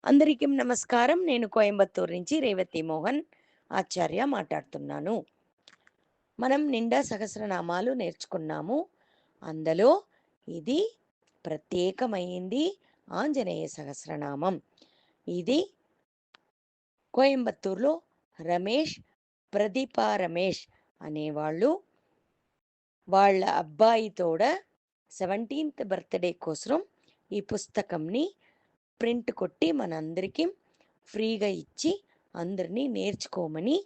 అందరికీ నమస్కారం. నేను కోయంబత్తూరు నుంచి రేవతి మోహన్ ఆచార్య మాట్లాడుతున్నాను. మనం నిండా సహస్రనామాలు నేర్చుకున్నాము. అందులో ఇది ప్రత్యేకమైంది ఆంజనేయ సహస్రనామం. ఇది కోయంబత్తూరులో రమేష్, ప్రదీప రమేష్ అనేవాళ్ళు వాళ్ళ అబ్బాయి తోడ 17th బర్త్‌డే కోసం ఈ పుస్తకంని ప్రింట్ కొట్టి మనందరికీ ఫ్రీగా ఇచ్చి అందరినీ నేర్చుకోమని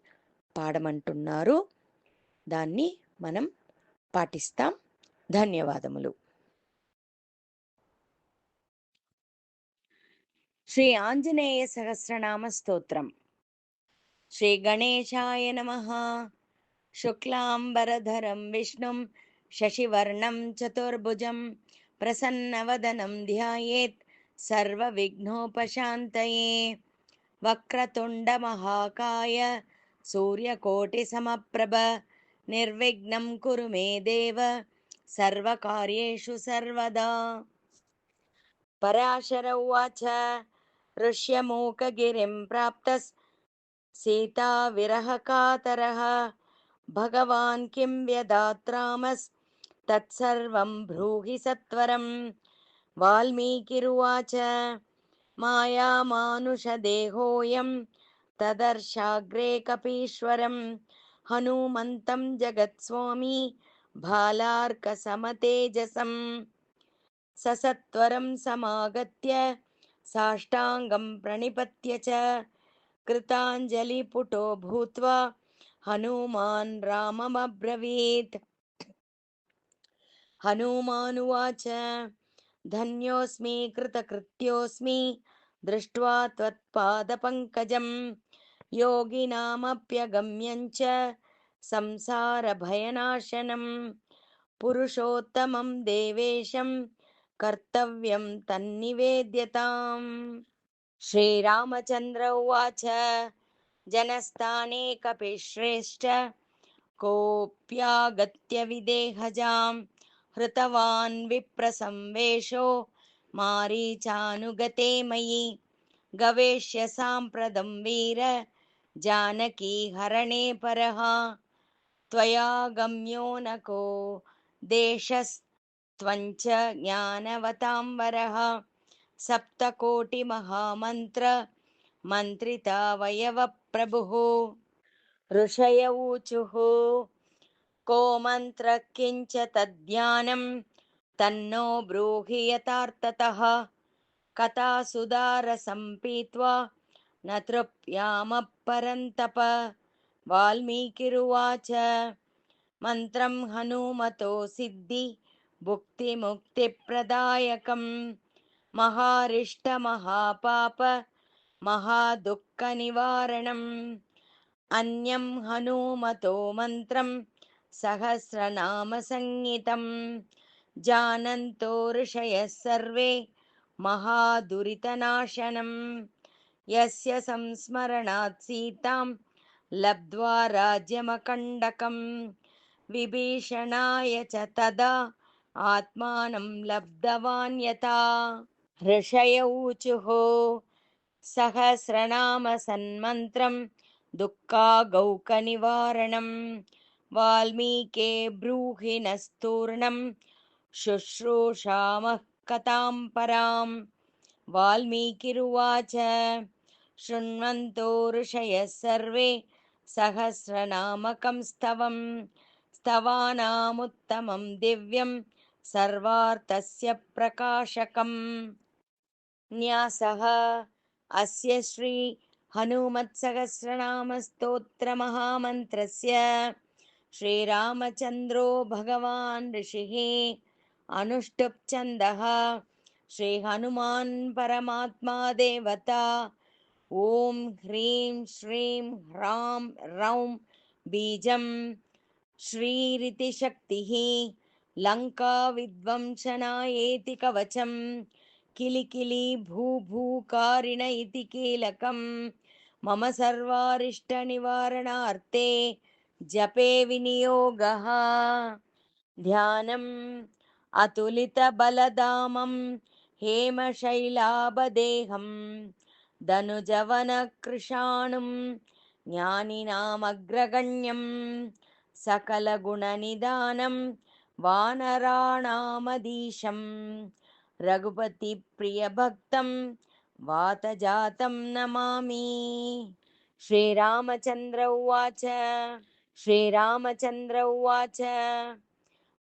పాడమంటున్నారు. దాన్ని మనం పాటిస్తాం. ధన్యవాదములు. శ్రీ ఆంజనేయ సహస్రనామ స్తోత్రం. శ్రీ గణేశాయ నమః. శుక్లాంబరధరం విష్ణుం శశివర్ణం చతుర్భుజం ప్రసన్నవదనం ధ్యాయేత్ సర్వవిఘ్నోపశాంతయే. వక్రతుండ మహాకాయ సూర్యకోటి సమప్రభ నిర్విఘ్నం కురు మే దేవ సర్వకార్యేషు సర్వదా. పరాశర ఉవాచ ఋష్యమూకగిరిం ప్రాప్తస్ సీతా విరహ కాతరః భగవాన్ కిం వ్యదాత్రామస్ తత్సర్వం బ్రూహి సత్వరం. వాల్మీకిరువాచ మాయామానుషదేహోऽयं తదర్శాగ్రే కపీశ్వరం హనుమంతం జగత్స్వామి భాలార్కసమతేజసం. ససత్వరం సమాగత్య సాష్టాంగం ప్రణిపత్య చ కృతాంజలిపుటో భూత్వా హనుమాన్ రామమబ్రవీత్. హనుమానువాచ ధన్యోస్మి కృతకృత్యోస్మి దృష్ట్వా త్వత్పాదపంకజం యోగినామప్యగమ్యం చ సంసారభయనాశనం. పురుషోత్తమం దేవేశం కర్తవ్యం తన్నివేద్యతాం. శ్రీరామచంద్ర ఉవాచ జనస్థానే కపిశ్రేష్ఠ కోऽప్యాగత్య విదేహజాం హృతవాన్ విప్రసంవేషో మారీచానుగతే మయి గవేష్య సాంప్రదం వీర జానకీ హరణే పరః. త్వయా గమ్యో నకో దేశస్త్వంచ జ్ఞానవతాం వరః సప్తకోటి మహామంత్ర మంత్రితావయవ ప్రభుః. ఋషయ ఊచుః కో మంత్రః కించ తజ్ఞానం తన్నో బ్రూహి యథార్థతః. కథాసుధారసం పీత్వా న తృప్యామః పరంతప. వాల్మీకిరువాచ మంత్రం హనుమతో సిద్ధి భుక్తిముక్తిప్రదాయకం మహారిష్ట మహాపాప మహాదుఃఖ నివారణం. అన్యం హనుమతో మంత్రం సహస్రనామ సంహితం జానంతో ఋషయః సర్వే మహాదురితనాశనం. యస్య సంస్మరణాత్ సీతాం లబ్ధ్వా రాజ్యమకండకం విభీషణాయ చ తదా ఆత్మానం లబ్ధవాన్ యథా. ఋషయ ఊచుః సహస్రనామ సన్మంత్రం దుఃఖాగౌక నివారణం వాల్మీకే బ్రూహి నస్తూర్ణం శుశ్రూషామః కథాం పరాం. వాల్మీకిరువాచ శృణ్వంతో ఋషయः సర్వే సహస్రనామకం స్తవం స్తవానాముత్తమం దివ్యం సర్వార్థస్య ప్రకాశకం. న్యాసః అస్య శ్రీ హనుమత్సహస్రనామ స్తోత్ర మహామంత్రస్య శ్రీరామచంద్రో భగవాన్ ఋషిః అనుష్టుప్ ఛందః శ్రీ హనుమాన్ పరమాత్మా దేవతా. ఓం హ్రీం శ్రీం హ్రాం రౌం బీజం శ్రీరితి శక్తిః లంకా విధ్వంసనాయేతి కవచం కిలికిలి భూభూకారిణ ఇతి కీలకం మమ సర్వారిష్ట నివారణార్థే జపే వినియోగః. ధ్యానం అతులిత బలధామం హేమశైలాభదేహం धनुजवनकृशाणुं ज्ञानिनामग्रगण्यं सकलगुणनिदानं वानराणामधीशं रघुपतिप्रियभक्तं वातजातं नमामि। श्रीरामचन्द्र उवाच श्रीरामचन्द्र उवाच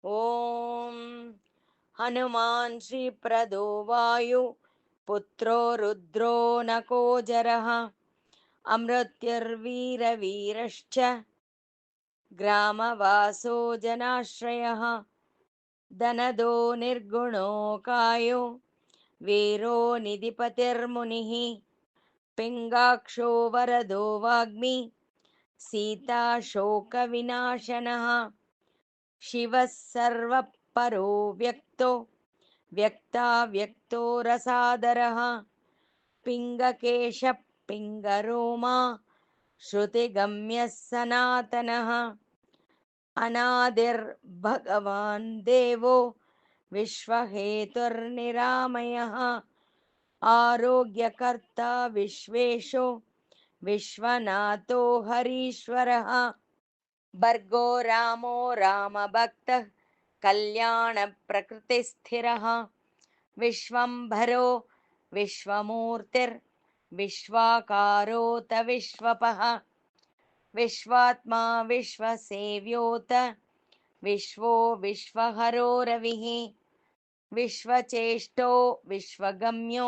ॐ हनुमान् श्रीप्रदो वायु पुत्रो रुद्रो नकोजरः अमृत्युर्वीरवीरश्च ग्रामवासो जनाश्रयः धनदो निर्गुणो कायो वीरो निधिपतिर्मुनिः पिङ्गाक्षो वरदो वाग्मी सीताशोकविनाशनः शिवः सर्वपरो व्यक्तो व्यक्ताव्यक्तो रसादरः पिङ्गकेशः पिङ्गरोमा श्रुतिगम्यः सनातनः अनादिर्भगवान् देवो विश्वहेतुर्निरामयः आरोग्यकर्ता विश्वेशो विश्वनाथो हरीश्वरः भर्गो रामो रामभक्तः कल्याणप्रकृतिस्थिरः विश्वम्भरो विश्वमूर्तिर्विश्वाकारोऽत विश्वपः विश्वात्मा विश्वसेव्योऽत विश्वो विश्वहरो रविः विश्वचेष्टो विश्वगम्यो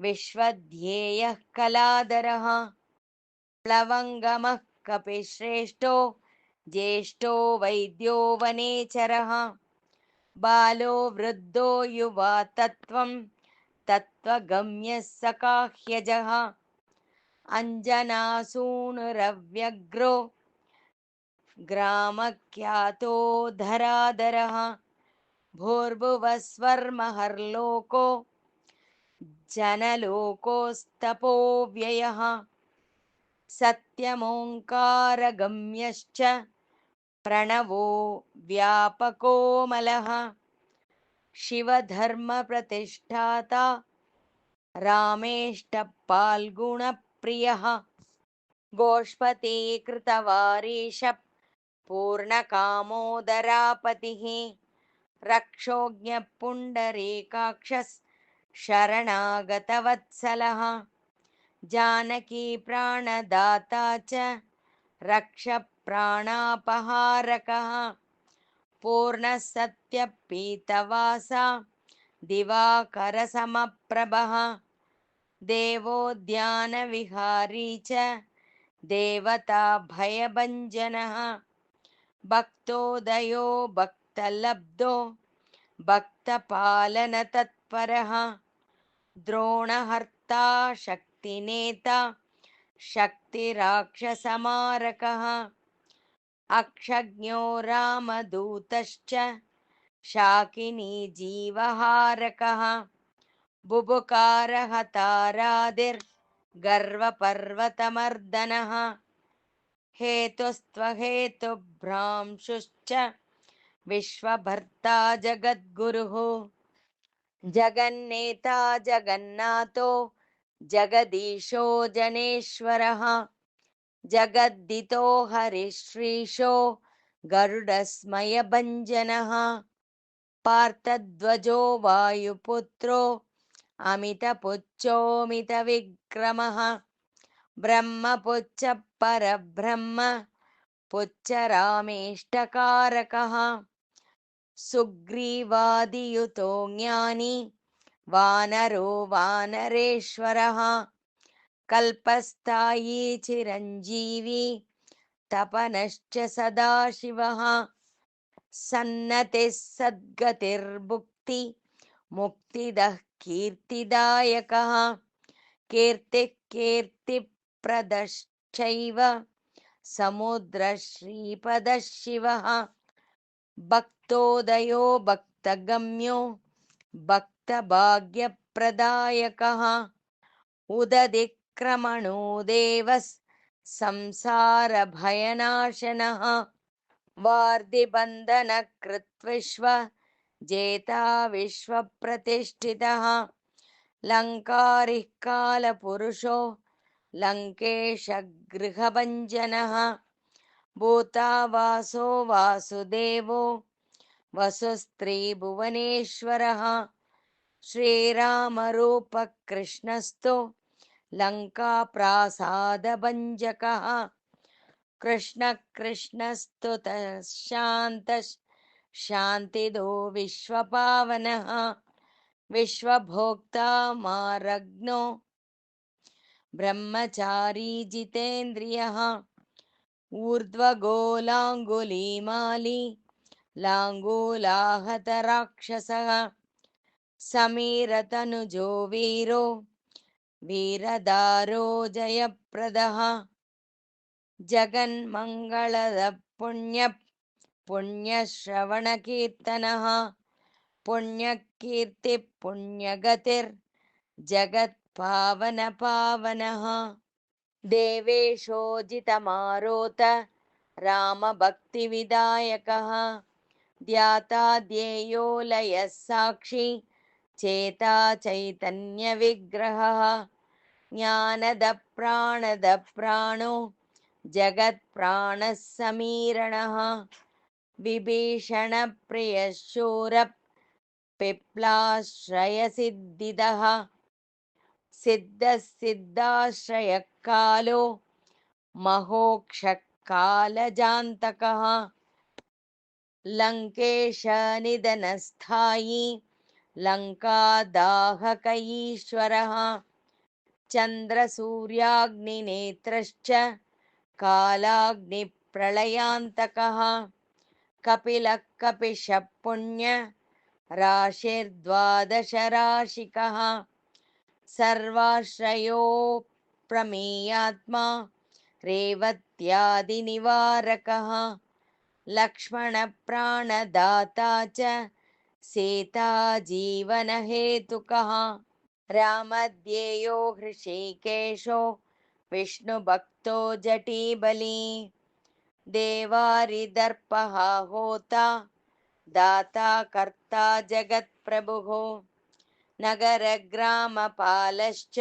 विश्वध्येयः कलाधरः प्लवङ्गमः कपिश्रेष्ठो ज्येष्ठो वैद्यो वनेचरः बालो वृद्धो युवा तत्त्वगम्यः सकाह्यजः अञ्जनासूनुरव्यग्रो ग्रामख्यातो धराधरः भूर्भुवस्वर्महर्लोको जनलोकोस्तपोव्ययः सत्यमोङ्कारगम्यश्च प्रणवो व्यापकोमलः शिवधर्मप्रतिष्ठाता रामेष्टपाल्गुणप्रियः गोष्पतीकृतवारीशः पूर्णकामोदरापतिः रक्षोज्ञपुण्डरीकाक्षः शरणागतवत्सलः जानकीप्राणदाता च रक्षप्राणापहारकः पूर्णः सत्यपीतवासा दिवाकरसमप्रभः देवोद्यानविहारी च देवता भयभञ्जनः भक्तोदयो भक्तलब्धो भक्तपालनतत्परः द्रोणहर्ता शक्तिनेता शक्तिराक्षसमारकः अक्षज्ञो रामदूतश्च शाकिनी जीवहारकः बुभुकारहतारादिर्गर्वपर्वतमर्दनः हेतुस्त्वहेतुभ्रांशुश्च विश्वभर्ता जगद्गुरुः जगन्नेता जगन्नाथो जगदीशो जनेश्वरः जगद्दितो हरिश्रीशो गरुडस्मयभञ्जनः पार्थध्वजो वायुपुत्रो अमितपुच्छोऽमितविक्रमः ब्रह्मपुच्छ परब्रह्म पुच्छरामेष्टकारकः सुग्रीवादियुतो ज्ञानी वानरो वानरेश्वरः कल्पस्थायी चिरञ्जीवी तपनश्च सदाशिवः सन्नतिः सद्गतिर्भुक्ति मुक्तिदः कीर्तिदायकः कीर्तिः कीर्तिप्रदश्चैव समुद्रश्रीपदः शिवः भक्तोदयो भक्तगम्यो भक्तभाग्यप्रदायकः उदधिक्रमणो देवः संसारभयनाशनः वार्धिबन्धनकृत् विश्व जेता विश्वप्रतिष्ठितः लङ्कारिः कालपुरुषो लङ्केशगृहभञ्जनः भूतावासो वासुदेवो वसुस्त्रीभुवनेश्वरः श्रीरामरूपः कृष्णस्तु लङ्काप्रासादभञ्जकः कृष्णः कृष्णस्तु शान्तिदो विश्वपावनः विश्वभोक्ता मारग्नो ब्रह्मचारी जितेन्द्रियः ऊर्ध्वगोलाङ्गुलीमाली लाङ्गूलाहतराक्षसः समीरतनुजो वीरो वीरदारो जयप्रदः जगन्मङ्गलद पुण्यश्रवणकीर्तनः पुण्यकीर्तिः पुण्यगतिर्जगत्पावनपावनः देवेशोजितमारोत रामभक्तिविदायकः ध्याता ध्येयो लयः साक्षी चेता चैतन्यविग्रहः ज्ञानदप्राणदप्राणो जगत्प्राणः समीरणः विभीषणप्रियशूरः पिप्लाश्रयसिद्धिदः सिद्धः कालो महोक्षकालजान्तकः लङ्केशनिधनस्थायी लङ्कादाहकईश्वरः चन्द्रसूर्याग्निनेत्रश्च कालाग्निप्रलयान्तकः कपिलः कपिशः पुण्यराशिर्द्वादशराशिकः सर्वाश्रयोप्रमेयात्मा रेवत्यादिनिवारकः लक्ष्मणप्राणदाता च सीता जीवनहेतुकः रामध्येयो हृषीकेशो विष्णुभक्तो जटीबली देवारिदर्पः होता दाता कर्ता जगत्प्रभुः नगरग्रामपालश्च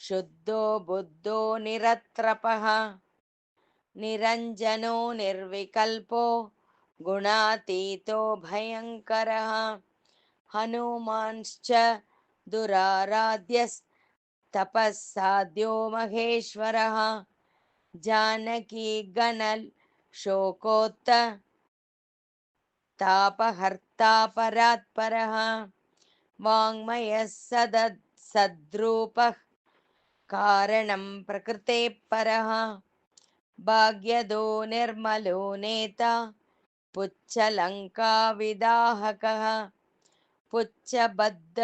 शुद्धो बुद्धो निरत्रपः निरञ्जनो निर्विकल्पो गुणातीतो भयङ्करः हनुमांश्च दुराराध्यस्तपःसाध्यो महेश्वरः जानकी गणशोकोत्तापहर्ता परात्परः वाङ्मयः सद्रूपः कारणं प्रकृतेः परः भाग्यदो निर्मलो नेता पुच्छलङ्काविदाहकः पुच्छबद्ध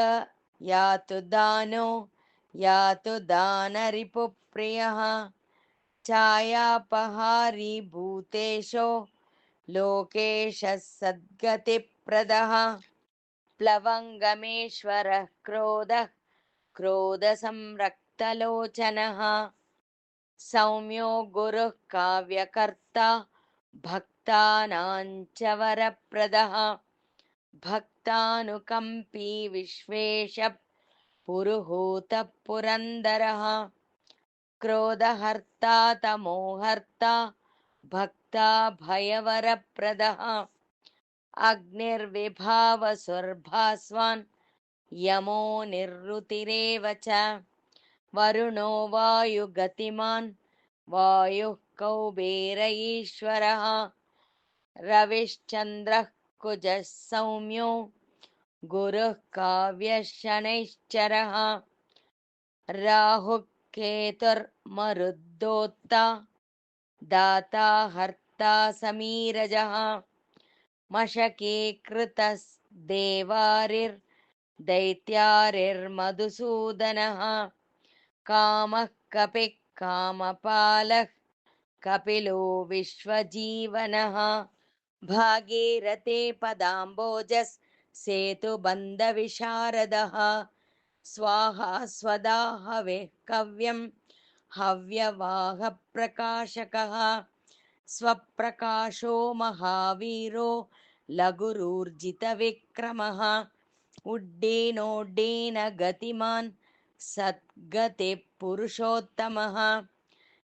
यातु दानरिपुप्रियः छायापहारी भूतेशो लोकेशः सद्गतिप्रदः प्लवङ्गमेश्वरः क्रोधसंरक्तलोचनः सौम्यो गुरुः काव्यकर्ता भक्तानां च वरप्रदः भक्तानुकम्पी विश्वेशः पुरुहूतः पुरन्दरः क्रोधहर्ता तमोहर्ता भक्ता भयवरप्रदः अग्निर्विभावसुर्भास्वान् यमो निरृतिरेव च वरुणो वायुगतिमान् वायुः कौबेर ईश्वरः रविश्चन्द्रः कुजः सौम्यो गुरुः काव्यशनैश्चरः राहुः केतुर्मरुद्दोत्ता दाता हर्ता समीरजः मशकीकृतस्देवारिर्दैत्यारिर्मधुसूदनः कामः कपिः कामपालः कपिलो विश्वजीवनः भागीरथे पदाम्बोजः सेतुबन्धविशारदः स्वाहा स्वदा हविः कव्यं हव्यवाहप्रकाशकः स्वप्रकाशो महावीरो लघुरूर्जितविक्रमः उड्डीनोड्डीन गतिमान् सद्गतिः पुरुषोत्तमः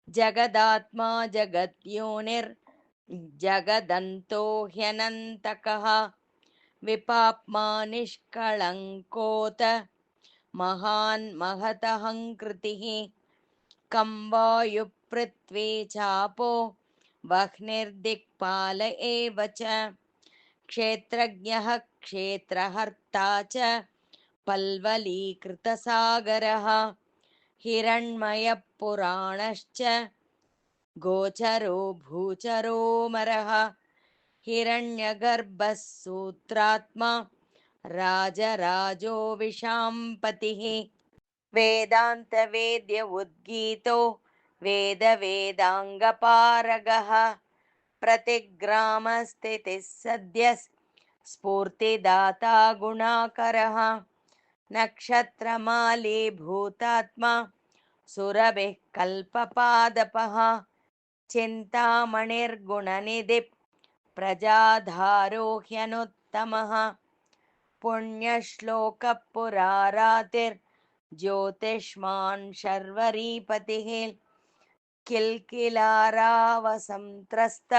जगदात्मा जगद्योनिर्जगदन्तो ह्यनन्तकः विपाप्मा निष्कळङ्कोऽत महान् महतहङ्कृतिः कं वायुपृथ्वी चापो वह्निर्दिक्पाल एव च क्षेत्रज्ञः क्षेत्रहर्ता च पल्वलीकृतसागरः हिरण्मयः पुराणश्च गोचरो भूचरोमरः हिरण्यगर्भः सूत्रात्मा राजराजो विशाम्पतिः वेदान्तवेद्य उद्गीतो वेदवेदाङ्गपारगः प्रतिग्रामस्थितिः सद्यः स्फूर्तिदाता गुणाकरः नक्षत्रमाली भूतात्मा सुरभिः कल्पपादपः चिन्तामणिर्गुणनिधिः प्रजाधारो ह्यनुत्तमः पुण्यश्लोकः पुरारातिर्ज्योतिष्मान् शर्वरीपतिः किल्किलारावसंत्रस्त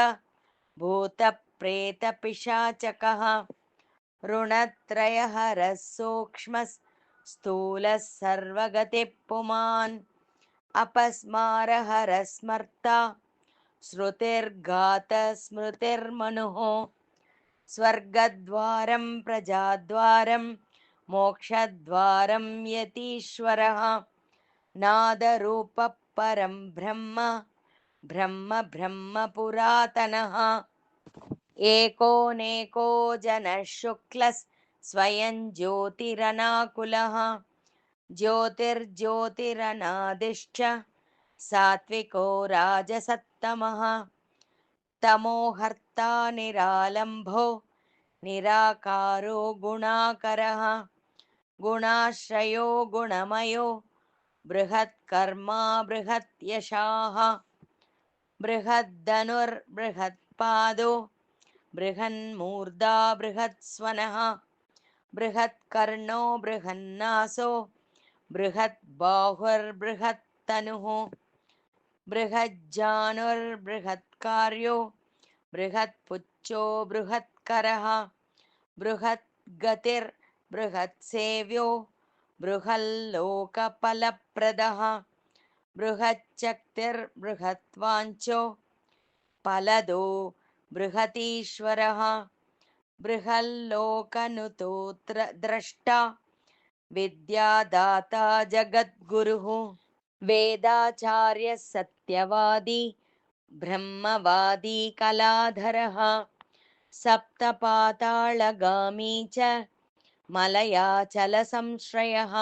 भूतप्रेतपिशाचकः ऋणत्रयहरः सूक्ष्मः स्थूलः सर्वगतिः पुमान् अपस्मारहरः स्मर्ता श्रुतिर्घातः स्मृतिर्मनुः स्वर्गद्वारं प्रजाद्वारं मोक्षद्वारं यतीश्वरः नादरूपः परं ब्रह्म ब्रह्म ब्रह्म पुरातनः एकोनेको जनः शुक्लः स्वयं ज्योतिरनाकुलः ज्योतिर्ज्योतिरनादिश्च सात्विको राजसत्तमः तमोहर्ता निरालम्भो निराकारो गुणाकरः गुणाश्रयो गुणमयो बृहत्कर्मा बृहत्यशाः बृहद्धनुर्बृहत्पादो बृहन्मूर्धा बृहत्स्वनः बृहत्कर्णो बृहन्नासो बृहद्बाहुर्बृहत्तनुः बृहज्जानुर्बृहत्कार्यो बृहत्पुच्छो बृहत्करः बृहद्गतिर्बृहत्सेव्यो बृहल्लोकफलप्रदः बृहच्चक्तिर्बृहत्वाञ्चो फलदो बृहतीश्वरः बृहल्लोकनुतो द्रष्टा विद्यादाता जगद्गुरुः वेदाचार्यः सत्यवादी ब्रह्मवादी कलाधरः सप्तपातालगामी च मलयाचलसंश्रयः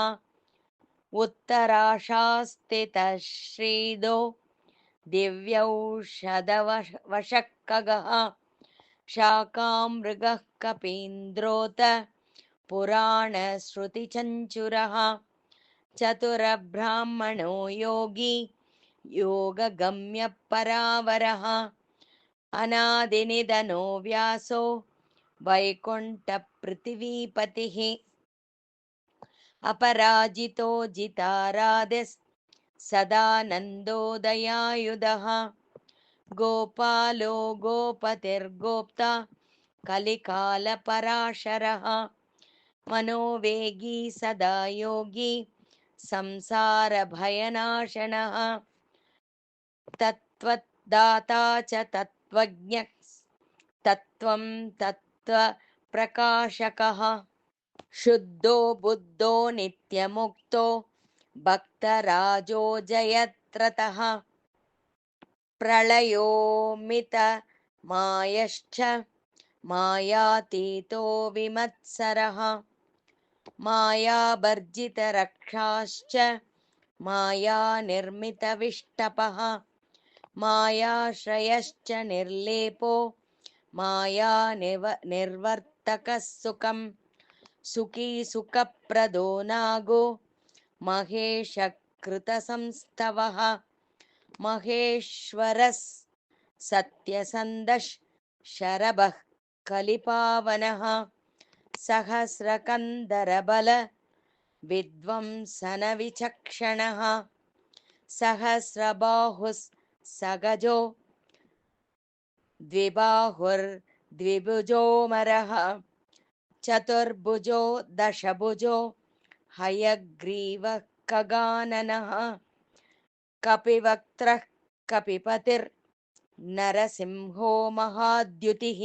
उत्तराशास्तितः श्रीदो दिव्यौषधवशक्कगः शाकामृगः कपीन्द्रोत पुराणश्रुतिचञ्चुरः चतुरब्राह्मणो योगी योगगम्यः परावरः अनादिनिधनो व्यासो वैकुण्ठपृथिवीपतिः अपराजितो जिताराधिः सदानन्दोदयायुधः गोपालो गोपतिर्गोप्ता कलिकालपराशरः मनोवेगी सदा योगी संसारभयनाशनः तत्त्वदाता च तत्त्वज्ञः तत्त्वं तत्त्वप्रकाशकः शुद्धो बुद्धो नित्यमुक्तो भक्तराजो जयत्रतः प्रलयोमितमायश्च मायातीतो विमत्सरः मायावर्जितरक्षाश्च मायानिर्मितविष्टपः मायाश्रयश्च निर्लेपो मायानिर्वर्तकः सुखं सुखी सुखप्रदो नागो महेशकृतसंस्तवः महेश्वरः सत्यसन्धः शरभः कलिपावनः सहस्रकन्दरबल विद्वंसनविचक्षणः सहस्रबाहुस्सगजो द्विबाहुर्द्विभुजोऽमरः चतुर्भुजो दशभुजो हयग्रीवः खगाननः कपिवक्त्रः कपिपतिर्नरसिंहो महाद्युतिः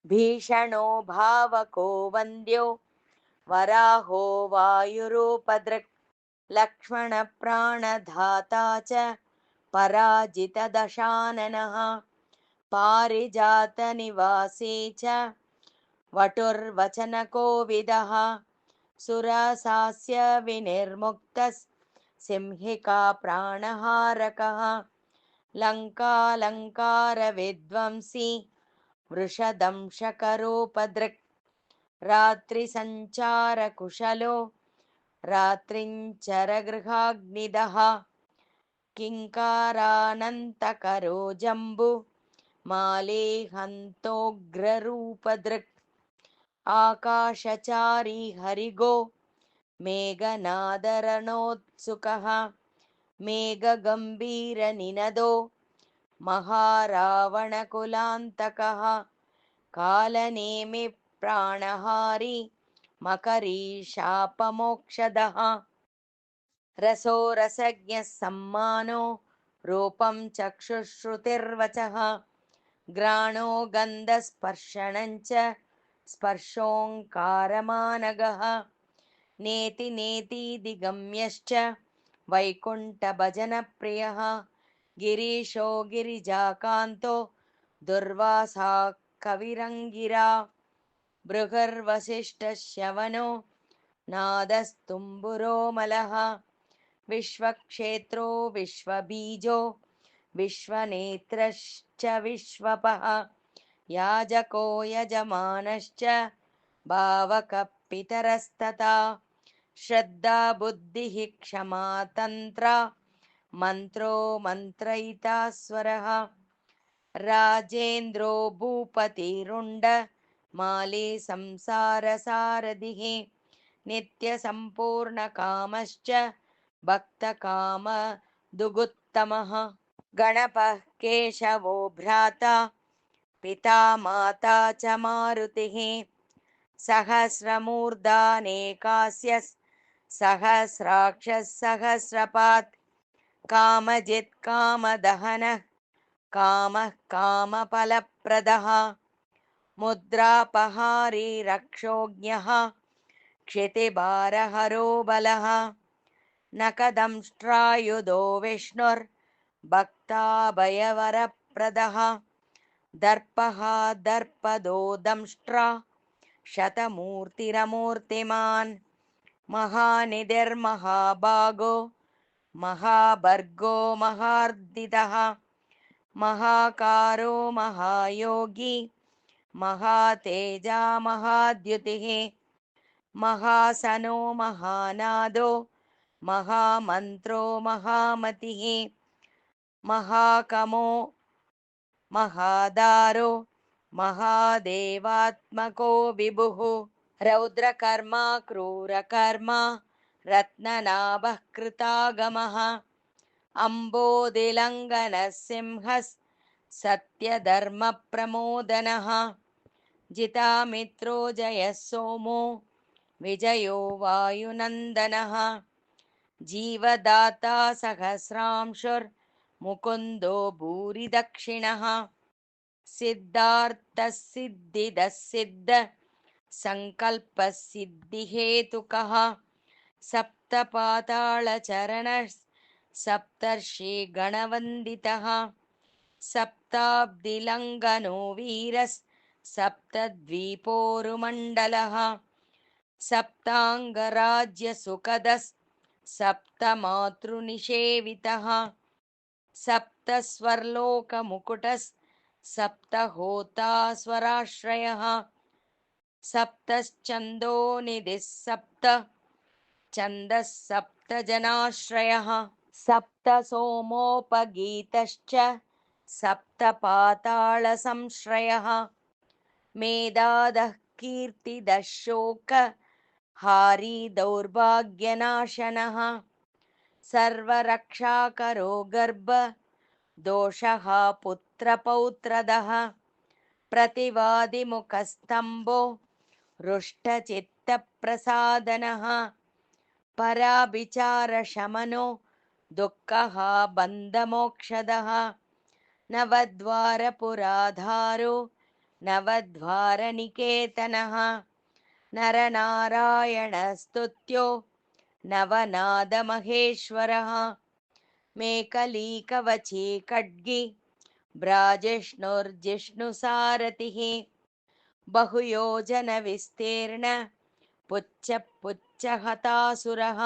भीषणो भावको वन्द्यो वराहो वायुरूपदृक् लक्ष्मणप्राणधाता च पराजितदशाननः पारिजातनिवासी च वटुर्वचनकोविदः सुरसास्य विनिर्मुक्तः सिंहिका प्राणहारकः लङ्कालङ्कारविध्वंसी वृषदंशकरोपदृक् रात्रिसञ्चारकुशलो रात्रिञ्चरगृहाग्निदः किङ्कारानन्तकरो जम्बु मालेहन्तोग्ररूपदृक् आकाशचारी हरिगो मेघनादरणोत्सुकः मेघगम्भीरनिनदो महारावणकुलान्तकः कालनेमि प्राणहारी मकरीशापमोक्षदः रसो रसज्ञः सम्मानो रूपं चक्षुश्रुतिर्वचः घ्राणो गन्धस्पर्शनञ्च स्पर्शोङ्कारमानगः नेति नेतीदिगम्यश्च वैकुण्ठभजनप्रियः गिरीशो गिरिजाकान्तो दुर्वासा कविरङ्गिरा बृहर्वसिष्ठश्यवनो नादस्तुम्बुरोमलः विश्वक्षेत्रो विश्वबीजो विश्वनेत्रश्च विश्वपः याजको यजमानश्च भावकः पितरस्तथा श्रद्धा बुद्धिः क्षमा तन्त्रा मन्त्रो मन्त्रयिता स्वरः राजेन्द्रो भूपतिरुण्ड माली संसारसारथिः नित्यसम्पूर्णकामश्च भक्तकामदुगुत्तमः गणपः केशवो भ्राता पिता माता च मारुतिः सहस्रमूर्धानेकास्य सहस्राक्षः सहस्रपात् कामजित् कामदहनः कामः कामफलप्रदः मुद्रापहारी रक्षोज्ञः क्षितिभारहरो बलः नखदंष्ट्रायुधो विष्णुर्भक्ताभयवरप्रदः दर्पः दर्पदो दंष्ट्रा शतमूर्तिरमूर्तिमान् महानिधिर्महाभागो महाभर्गो महार्दितः महाकारो महायोगी महातेजा महाद्युतिः महासनो महानादो महामन्त्रो महामतिः महाकमो महादारो महादेवात्मको विभुः रौद्रकर्मा क्रूरकर्मा रत्ननाभः कृतागमः अम्बोधिलङ्घनः सिंहः सत्यधर्मप्रमोदनः जितामित्रो जयः सोमो विजयो वायुनन्दनः जीवदाता सहस्रांशुर्मुकुन्दो भूरिदक्षिणः सिद्धार्थः सिद्धिदः सिद्ध संकल्पः सिद्धिहेतुकः सप्तपातालचरणः सप्तर्षिगणवन्दितः सप्ताब्दिलङ्घनो वीरः सप्तद्वीपोरुमण्डलः सप्ताङ्गराज्यसुखदः सप्तमातृनिषेवितः सप्तस्वर्लोकमुकुटः सप्तहोतास्वराश्रयः सप्तश्चन्दोनिधिः सप्त छन्दः सप्तजनाश्रयः सप्तसोमोपगीतश्च सप्तपातालसंश्रयः मेधादः कीर्तिदशोकहारी दौर्भाग्यनाशनः सर्वरक्षाकरो गर्भ दोषः पुत्रपौत्रदः प्रतिवादिमुखस्तम्भो हृष्टचित्तप्रसादनः पराभिचारशमनो दुःखः बन्धमोक्षदः नवद्वारपुराधारो नवद्वारनिकेतनः नरनारायणस्तुत्यो नवनादमहेश्वरः मेकलीकवची खड्गी भ्राजिष्णुर्जिष्णुसारथिः बहुयोजनविस्तीर्ण पुच्छपुच्छहतासुरः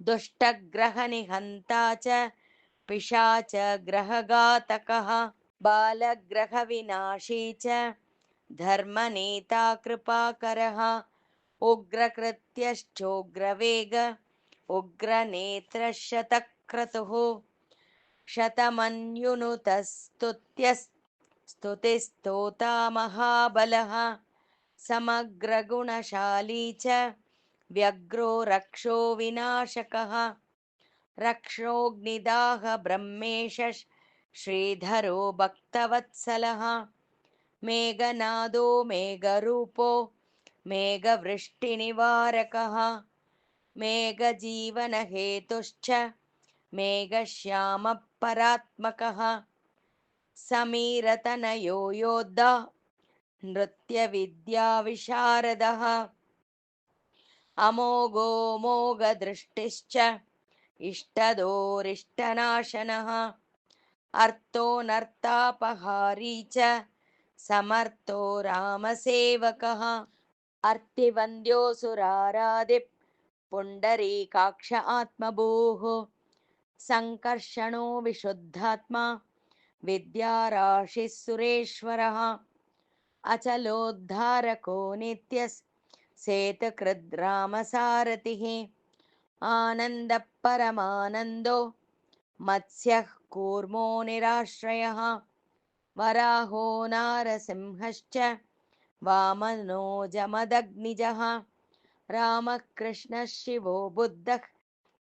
दुष्टग्रहनिहन्ता च पिशाचग्रहघातकः बालग्रहविनाशी च धर्मनेता कृपाकरः उग्रकृत्यश्चोग्रवेग उग्रनेत्रशतक्रतुः शतमन्युनुतस्तुतिस्तोता महाबलः समग्रगुणशाली च व्यग्रो रक्षो विनाशकः रक्षोऽग्निदाह ब्रह्मेश श्रीधरो भक्तवत्सलः मेघनादो मेघरूपो मेघवृष्टिनिवारकः मेघजीवनहेतुश्च मेघश्यामः परात्मकः समीरतनयो योद्धा नृत्यविद्याविशारदः अमोघो मोघदृष्टिश्च इष्टदोरिष्टनाशनः अर्थोऽनर्थापहारी च समर्थो रामसेवकः अर्तिवन्द्योऽसुराराधिः पुण्डरीकाक्ष आत्मभूः सङ्कर्षणो विशुद्धात्मा विद्याराशिः सुरेश्वरः अचलोद्धारको नित्यसेतकृद् रामसारथिः आनन्दः परमानन्दो मत्स्यः कूर्मो निराश्रयः वराहो नारसिंहश्च वामनो जमदग्निजः रामः कृष्णः शिवो बुद्धः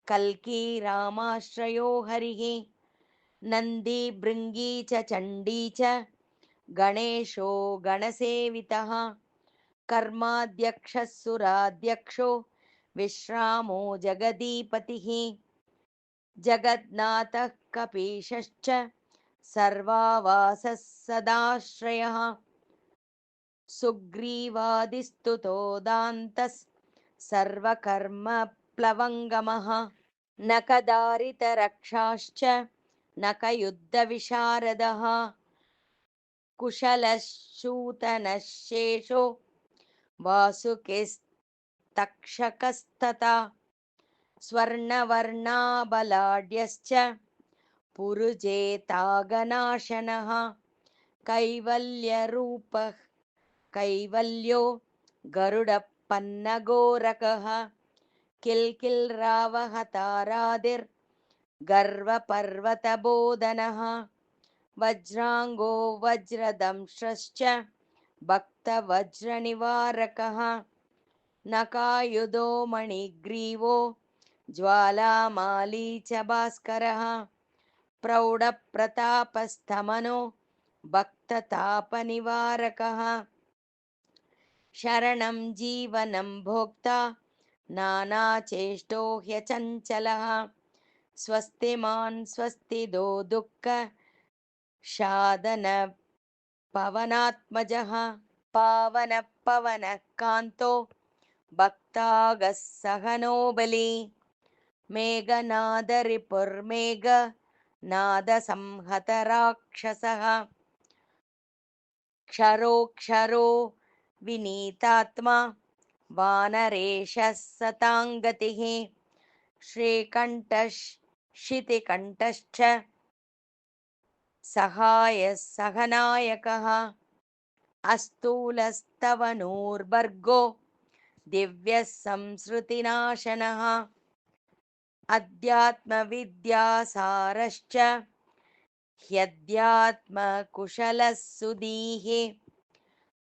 कल्की रामाश्रयो हरिः नन्दी भृङ्गी च चण्डी च गणेशो गणसेवितः कर्माध्यक्षः सुराध्यक्षो विश्रामो जगदीपतिः जगन्नाथः कपीशश्च सर्वावासः सदाश्रयः सुग्रीवादिस्तुतो दान्तः सर्वकर्मप्लवङ्गमः नखदारितरक्षाश्च नखयुद्धविशारदः कुशलः शूतनशेषो वासुकिस्तक्षकस्तथा स्वर्णवर्णाबलाढ्यश्च पुरुजेतागनाशनः कैवल्यरूपः कैवल्यो गरुडपन्नगोरकः किल्किल्रावहतारादिर्गर्वपर्वतबोधनः वज्राङ्गो वज्रदंश्रश्च भक्तवज्रनिवारकः नकायुधो मणिग्रीवो ज्वालामाली च भास्करः प्रौढप्रतापस्तमनो भक्ततापनिवारकः शरणं जीवनं भोक्ता नानाचेष्टो ह्यचञ्चलः स्वस्तिमान् स्वस्तिदो दुःख शादन पवनात्मजः पावनः पवनः कान्तो भक्तागः सहनो बली मेघनादरिपुर्मेघ नादसंहतराक्षसः क्षरोक्षरो विनीतात्मा वानरेशः सताङ्गतिः श्रीकण्ठः शितिकण्ठश्च सहायः सहनायकः अस्तूलस्तवनूर्भर्गो दिव्यः संसृतिनाशनः अध्यात्मविद्यासारश्च ह्यध्यात्मकुशलः सुधीः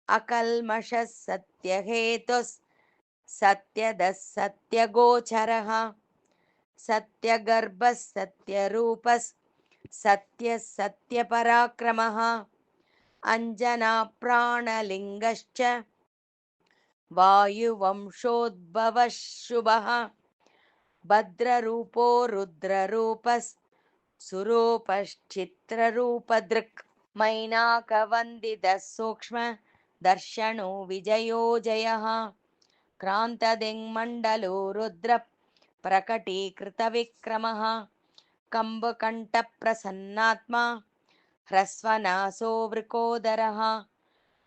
अकल्मषः सत्यहेतुः सत्यदः सत्यगोचरः सत्यगर्भः सत्यरूपः सत्यः सत्यपराक्रमः अञ्जनाप्राणलिङ्गश्च वायुवंशोद्भवः शुभः भद्ररूपो रुद्ररूपः सुरूपश्चित्ररूपदृक् मैनाकवन्दितः सूक्ष्म दर्शनो विजयो जयः क्रान्तदिङ्मण्डलो रुद्र प्रकटीकृतविक्रमः कम्बकण्ठप्रसन्नात्मा ह्रस्वनासो वृकोदरः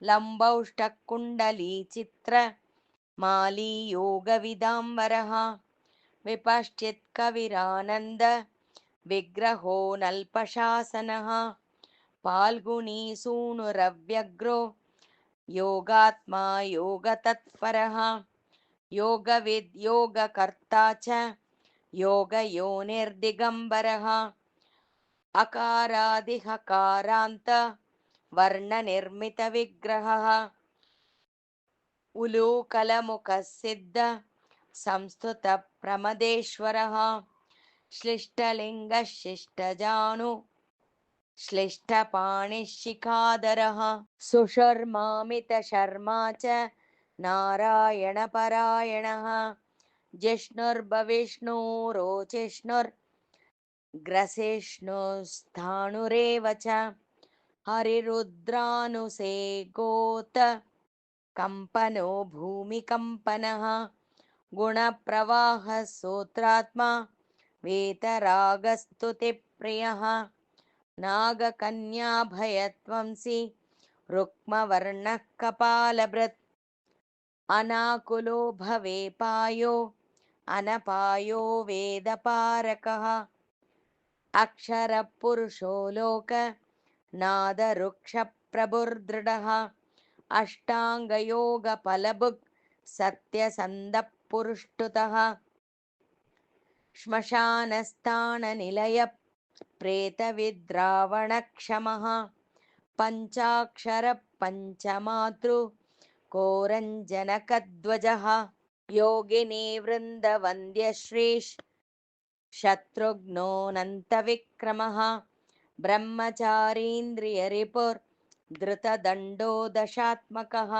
लम्बौष्टकुण्डलीचित्र माली योगविदाम्बरः विपश्चित्कविरानन्द विग्रहो नल्पशासनः फाल्गुनी सूनुरव्यग्रो योगात्मा योगतत्परः योगविद् योगकर्ता च योगयोनिर्दिगम्बरः अकारादिहकारान्त वर्णनिर्मितविग्रहः उलूकलमुखः सिद्ध संस्तुतप्रमदेश्वरः श्लिष्टलिङ्गः शिष्टजानु श्लिष्टपाणिशिखाधरः सुशर्मामितशर्मा च नारायणपरायणः जिष्णुर्भविष्णुरोचिष्णुर्ग्रसिष्णुस्थाणुरेव च हरिरुद्रानुसेगोत कम्पनो भूमिकम्पनः गुणप्रवाहः सूत्रात्मा वेतरागस्तुतिप्रियः नागकन्याभयत्वंसि रुक्मवर्णः कपालभृत् अनाकुलो भवे पायो अनपायो वेदपारकः अक्षरपुरुषो लोक नादरुक्षप्रभुर्दृढः अष्टाङ्गयोगफलभुक् सत्यसन्धपुरुष्टुतः श्मशानस्थाननिलय प्रेतविद्रावणक्षमः पञ्चाक्षरपञ्चमातृ कोरञ्जनकध्वजः योगिनी वृन्दवन्द्यश्रीः शत्रुघ्नोऽनन्तविक्रमः ब्रह्मचारीन्द्रियरिपुर्धृतदण्डो दशात्मकः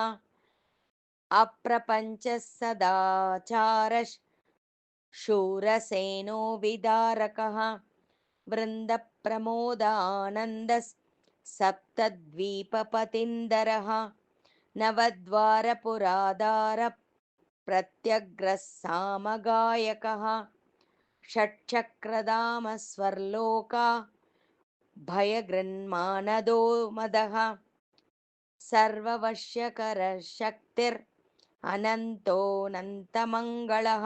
अप्रपञ्चः सदाचारः शूरसेनो विदारकः वृन्दप्रमोदानन्दः सप्तद्वीपपतीन्दरः नवद्वारपुराधार प्रत्यग्रः सामगायकः षट्चक्रधाम स्वर्लोका भयगृन्मानदो मदः सर्ववश्यकरः शक्तिरनन्तोऽनन्तमङ्गलः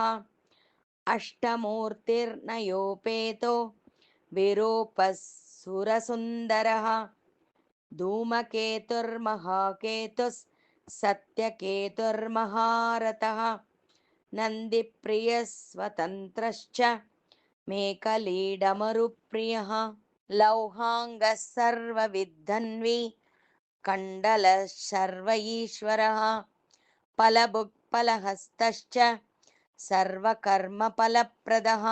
अष्टमूर्तिर्नयोपेतो विरूपः सुरसुन्दरः धूमकेतुर्महाकेतुः सत्यकेतुर्महारथः नन्दिप्रियः स्वतन्त्रश्च मेखलीडमरुप्रियः लौहाङ्गः सर्वविद्धन्वी कण्डलः सर्व ईश्वरः फलभुक्फलहस्तश्च सर्वकर्मफलप्रदः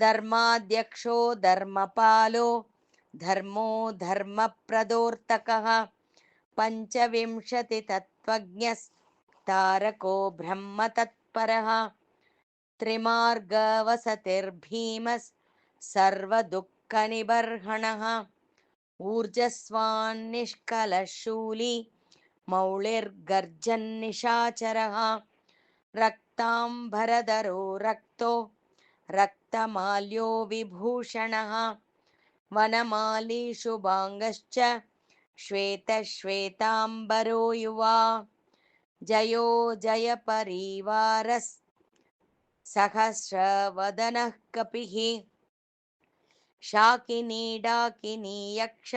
धर्माध्यक्षो धर्मपालो धर्मो धर्मप्रदोर्तकः पञ्चविंशतितत्त्वज्ञस्तारको ब्रह्मतत्परः त्रिमार्गवसतिर्भीमः सर्वदुःखनिबर्हणः ऊर्जस्वान्निष्कलः शूली मौलिर्गर्जन्निशाचरः रक्ताम्बरधरो रक्तो रक्तमाल्यो विभूषणः वनमाली शुभाङ्गश्च श्वेतश्वेताम्बरो युवा जयो जयपरिवारः सहस्रवदनः कपिः शाकिनी डाकिनी यक्ष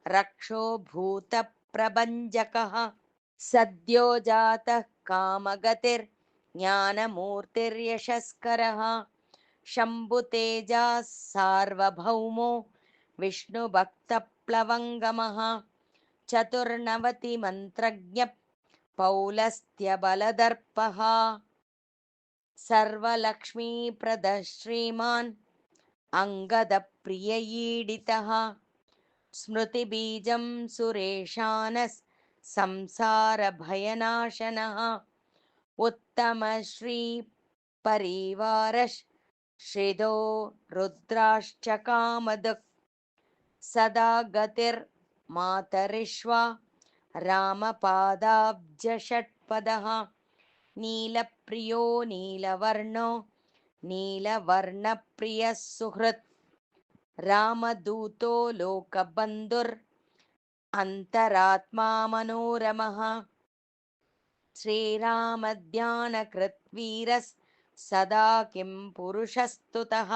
रक्षो भूतप्रभञ्जकः सद्यो जातः कामगतिर्ज्ञानमूर्तिर्यशस्करः शम्भुतेजः सार्वभौमो विष्णुभक्तप्लवङ्गमः चतुर्नवतिमन्त्रज्ञ पौलस्त्यबलदर्पः सर्वलक्ष्मीप्रदः श्रीमान् अङ्गदप्रियईडितः स्मृतिबीजं सुरेशानः संसारभयनाशनः उत्तमश्रीपरिवारश्रिदो रुद्राश्च कामदुक् सदा गतिर्मातरिष्वा रामपादाब्जषट्पदः नीलप्रियो नीलवर्णो नीलवर्णप्रियः सुहृत् रामदूतो लोकबन्धुर् अन्तरात्मा मनोरमः श्रीरामध्यानकृद्वीरः सदा किं पुरुषस्तुतः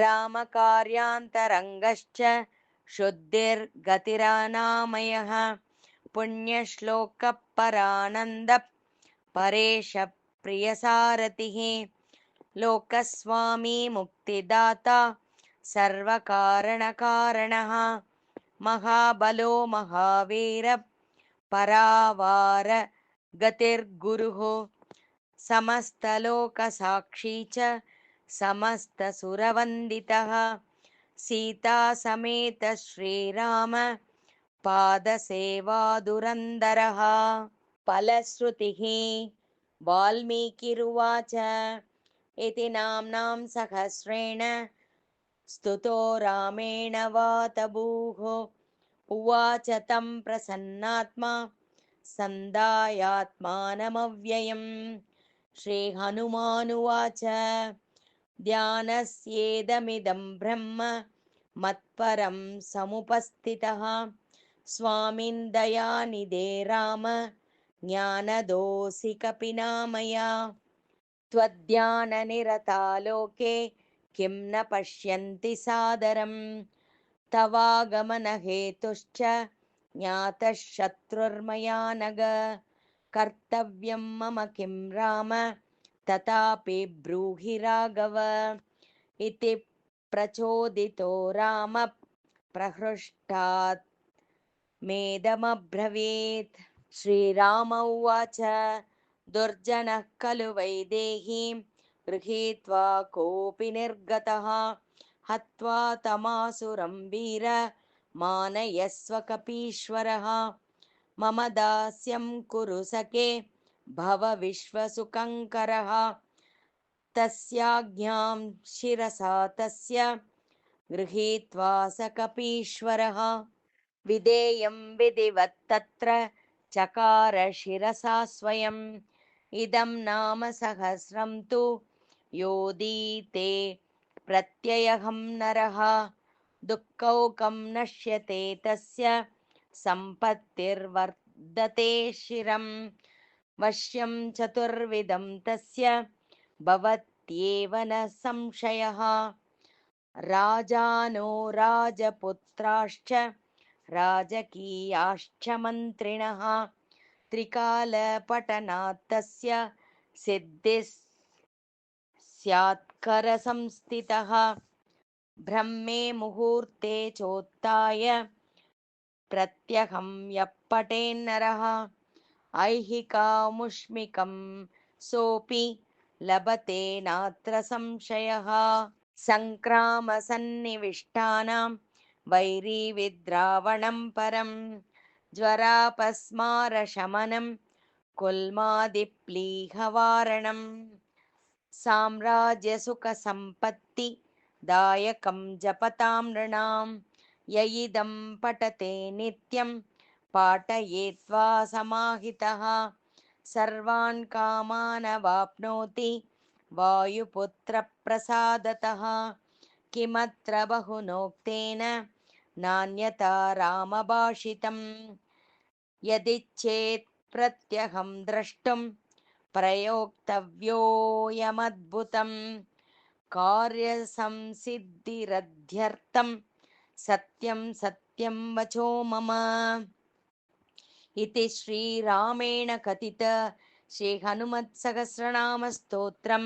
रामकार्यान्तरङ्गश्च शुद्धिर्गतिरनामयः पुण्यश्लोकपरानन्दः परेश प्रियसारथिः लोकस्वामी मुक्तिदाता सर्वकारणकारणः महाबलो महावीर परावार गतिर्गुरुः समस्तलोकसाक्षी च समस्तसुरवन्दितः सीतासमेत श्रीराम पादसेवादुरन्दरः फलश्रुतिः वाल्मीकिरुवाच इति नाम्नां सहस्रेण स्तुतो रामेण वातभूः उवाच तं प्रसन्नात्मा सन्दायात्मानमव्ययम् श्रीहनुमानुवाच ध्यानस्येदमिदं ब्रह्म मत्परं समुपस्थितः स्वामिन् दयानिधे राम ज्ञानदोऽसि कपिनामया त्वद्ध्याननिरता लोके किं न पश्यन्ति सादरं तवागमनहेतुश्च ज्ञातः शत्रुर्मया नग कर्तव्यं मम किं राम तथापि ब्रूहि राघव इति प्रचोदितो राम प्रहृष्टात् मेदमब्रवीत् श्रीराम उवाच दुर्जनः खलु वैदेहीं गृहीत्वा कोऽपि निर्गतः हत्वा तमासुरं वीर मानयस्व कपीश्वरः मम दास्यं कुरु सखे भव विश्वसुखङ्करः तस्याज्ञां शिरसा तस्य गृहीत्वा स कपीश्वरः विधेयं विधिवत् तत्र चकार शिरसा स्वयम् इदं नाम सहस्रं तु योदीते प्रत्ययहं नरः दुःखौकं नश्यते तस्य सम्पत्तिर्वर्धते शिरं वश्यं चतुर्विधं तस्य भवत्येव न संशयः राजानो राजपुत्राश्च राजकीयाश्च मन्त्रिणः त्रिकालपठनात् तस्य सिद्धिः स्यात्करसंस्थितः ब्रह्मे मुहूर्ते चोत्थाय प्रत्यहं यः पठेन्नरः ऐहिकामुष्मिकं सोऽपि लभते नात्र संशयः सङ्क्रामसन्निविष्टानां वैरीविद्रावणं परं ज्वरापस्मारशमनं कुल्मादिप्लीहवारणं साम्राज्यसुखसम्पत्तिदायकं जपतां नृणां य इदं पठते नित्यं पाठयेत्वा समाहितः सर्वान् कामानवाप्नोति वायुपुत्रप्रसादतः किमत्र बहुनोक्तेन नान्यथा रामभाषितं यदिच्छेत् प्रत्यहं द्रष्टुं प्रयोक्तव्योऽयमद्भुतं कार्यसंसिद्धिरध्यर्थं सत्यं सत्यं वचो मम इति श्रीरामेण कथित श्रीहनुमत्सहस्रनामस्तोत्रं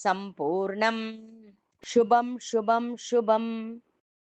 सम्पूर्णम् शुभं शुभं शुभम्